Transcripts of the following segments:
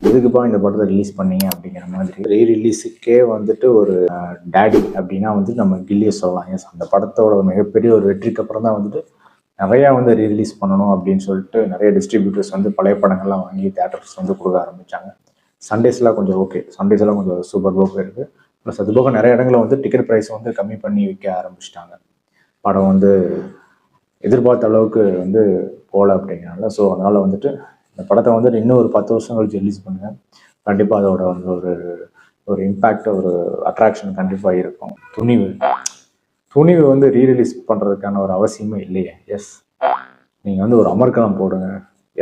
இதுக்குப்பா இந்த படத்தை ரிலீஸ் பண்ணீங்க அப்படிங்கிற மாதிரி ரீ ரிலீஸுக்கே வந்துட்டு ஒரு டேடி அப்படின்னா வந்து நம்ம கில்லியை சொல்லலாம். எஸ், அந்த படத்தோட மிகப்பெரிய ஒரு வெற்றிக்கு அப்புறம் தான் வந்துட்டு நிறையா வந்து ரீ ரிலீஸ் பண்ணணும் அப்படின்னு சொல்லிட்டு நிறைய டிஸ்ட்ரிபியூட்டர்ஸ் வந்து பழைய படங்கள்லாம் வாங்கி தேட்டர்ஸ் வந்து கொடுக்க ஆரம்பித்தாங்க. சண்டேஸ்லாம் கொஞ்சம் ஓகே, சண்டேஸ்லாம் கொஞ்சம் சூப்பர் போக இருக்குது. ப்ளஸ் அது போக நிறைய இடங்களில் வந்து டிக்கெட் ப்ரைஸ் வந்து கம்மி பண்ணி விற்க ஆரம்பிச்சிட்டாங்க. படம் வந்து எதிர்பார்த்த அளவுக்கு வந்து போகல அப்படிங்கிறனால. ஸோ அதனால் வந்துட்டு இந்த படத்தை வந்துட்டு இன்னும் ஒரு 10 வருஷம் கழிச்சு ரிலீஸ் பண்ணுங்கள். கண்டிப்பாக அதோட வந்து ஒரு இம்பேக்ட், ஒரு அட்ராக்ஷன் கண்டிப்பாக இருக்கும். துணிவு வந்து ரீ ரிலீஸ் பண்ணுறதுக்கான ஒரு அவசியமே இல்லையே. எஸ், நீங்கள் வந்து ஒரு அமர்க்களம் போடுங்க,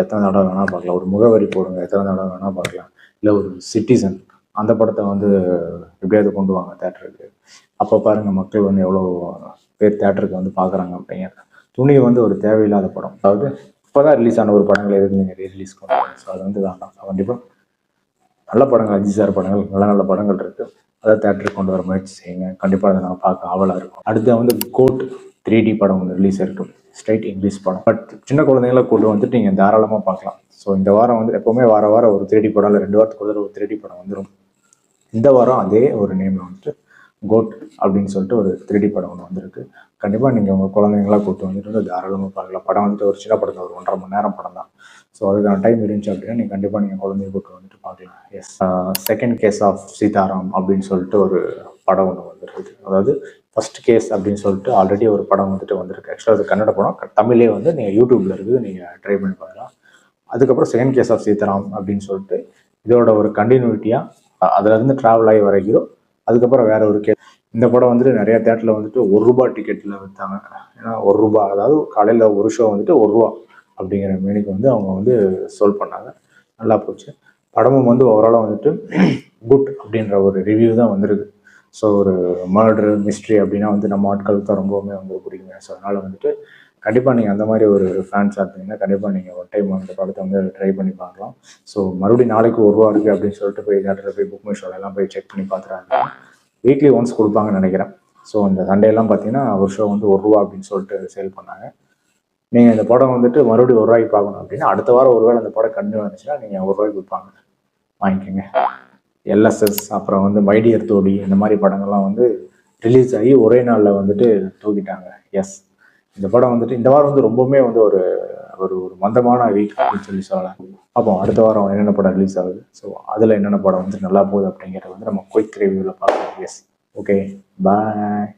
எத்தனை தடவை வேணால் பார்க்கலாம். ஒரு முகவரி போடுங்க, எத்தனை தடவை வேணால் பார்க்கலாம். இல்லை ஒரு சிட்டிசன், அந்த படத்தை வந்து எப்படியாவது கொண்டு வாங்க தேட்டருக்கு. அப்போ பாருங்கள் மக்கள் வந்து எவ்வளோ பேர் தேட்டருக்கு வந்து பார்க்குறாங்க அப்படிங்கிறது. துணிவு வந்து ஒரு தேவையில்லாத படம். அதாவது இப்போ தான் ரிலீஸ் ஆன ஒரு படங்களை எதுக்கு நீங்கள் ரீ ரிலீஸ் பண்ணுவாங்க. ஸோ அது வந்து வேண்டாம். கண்டிப்பாக நல்ல படங்கள், அஜித் சார் படங்கள், நல்ல நல்ல படங்கள் இருக்குது. அதை தேட்டருக்கு கொண்டு வர முயற்சி செய்யுங்க. கண்டிப்பாக அதை நான் பார்க்க ஆவலாக இருக்கும். அடுத்து வந்து கோட் 3D படம் ஒன்று ரிலீஸ் இருக்கும். ஸ்ட்ரைட் இங்கிலீஷ் படம். பட் சின்ன குழந்தைங்களை கொண்டு வந்துட்டு நீங்கள் தாராளமாக பார்க்கலாம். ஸோ இந்த வாரம் வந்து எப்போவுமே வாரம் ஒரு 3D படம், இல்லை 2 வாரத்துக்கு ஒரு 3D படம் வந்துடும். இந்த வாரம் அதே ஒரு நேமில் வந்துட்டு கோட் அப்படின்னு சொல்லிட்டு ஒரு 3D படம் ஒன்று வந்திருக்கு. கண்டிப்பாக நீங்கள் உங்கள் குழந்தைங்களாம் கூப்பிட்டு வந்துட்டு வந்து தாராளமாக பார்க்கலாம். படம் வந்துட்டு ஒரு சின்ன படத்தில் ஒரு 1.5 மணி நேரம் படம் தான். ஸோ அதுக்கான டைம் இருந்துச்சு அப்படின்னா நீங்கள் கண்டிப்பாக நீங்கள் குழந்தைய கூப்பிட்டு வந்துட்டு பார்க்கலாம். Yes, second case of Sitaram அப்படின்னு சொல்லிட்டு ஒரு படம் ஒன்று வந்துருக்கு. அதாவது ஃபர்ஸ்ட் கேஸ் அப்படின்னு சொல்லிட்டு ஆல்ரெடி ஒரு படம் வந்துட்டு வந்திருக்கு. ஆக்சுவலாக அது கன்னட படம். தமிழே வந்து நீங்கள் யூடியூப்பில் இருக்குது, நீங்கள் ட்ரை பண்ணி பார்க்கலாம். அதுக்கப்புறம் செகண்ட் கேஸ் ஆஃப் சீதாராம் அப்படின்னு சொல்லிட்டு இதோட ஒரு கண்டினியூட்டியாக அதுலேருந்து ட்ராவல் ஆகி வர ஹீரோ. அதுக்கப்புறம் வேற ஒரு கேஸ். இந்த படம் வந்துட்டு நிறைய தேட்டரில் வந்துட்டு ₹1 டிக்கெட்டில் விற்றாங்க. ஏன்னா ₹1, அதாவது காலையில் ஒரு ஷோ வந்துட்டு ₹1 அப்படிங்கிற மீனுக்கு வந்து அவங்க வந்து சோல்வ் பண்ணாங்க. நல்லா போச்சு. படமும் வந்து ஓவராலாக வந்துட்டு குட் அப்படின்ற ஒரு ரிவ்யூ தான் வந்திருக்கு. ஸோ ஒரு மர்டர் மிஸ்ட்ரி அப்படின்னா வந்து நம்ம ஆட்களுக்கு தான் ரொம்பவுமே வந்து பிடிக்குங்க. ஸோ அதனால் வந்துட்டு கண்டிப்பாக நீங்கள் அந்த மாதிரி ஒரு ஃபேன்ஸாக இருந்தீங்கன்னா கண்டிப்பாக நீங்கள் ஒரு டைம் அந்த படத்தை வந்து ட்ரை பண்ணி பார்க்கலாம். ஸோ மறுபடியும் நாளைக்கு ₹1 இருக்குது அப்படின்னு சொல்லிட்டு போய் தேட்டரில் போய் புக் மை ஷோலாம் போய் செக் பண்ணி பார்த்துறாங்க. வீக்லி ஒன்ஸ் கொடுப்பாங்கன்னு நினைக்கிறேன். ஸோ இந்த சண்டேலாம் பார்த்தீங்கன்னா ஒரு ஷோ வந்து ₹1 அப்படின்னு சொல்லிட்டு சேல் பண்ணாங்க. நீங்கள் இந்த படம் வந்துட்டு மறுபடியும் ₹1 பார்க்கணும் அப்படின்னா அடுத்த வாரம் ஒருவேளை அந்த படம் கண்டினியூ வந்துச்சுன்னா நீங்கள் ₹1 கொடுப்பாங்க, வாங்கிக்கோங்க. LSS, அப்புறம் வந்து மைடியர் தோடி, இந்த மாதிரி படங்கள்லாம் வந்து ரிலீஸ் ஆகி ஒரே நாளில் வந்துட்டு தூக்கிட்டாங்க. எஸ், இந்த படம் வந்துட்டு இந்த வாரம் வந்து ரொம்பவுமே வந்து ஒரு ஒரு மந்தமான வீக் அப்படின்னு சொல்லலாம். அப்போ அடுத்த வாரம் என்னென்ன படம் ரிலீஸ் ஆகுது, ஸோ அதில் என்னென்ன படம் வந்து நல்லா போகுது அப்படிங்கிறத வந்து நம்ம குயிக் ரிவ்யூவில் பார்க்கலாம். எஸ், ஓகே, பாய்.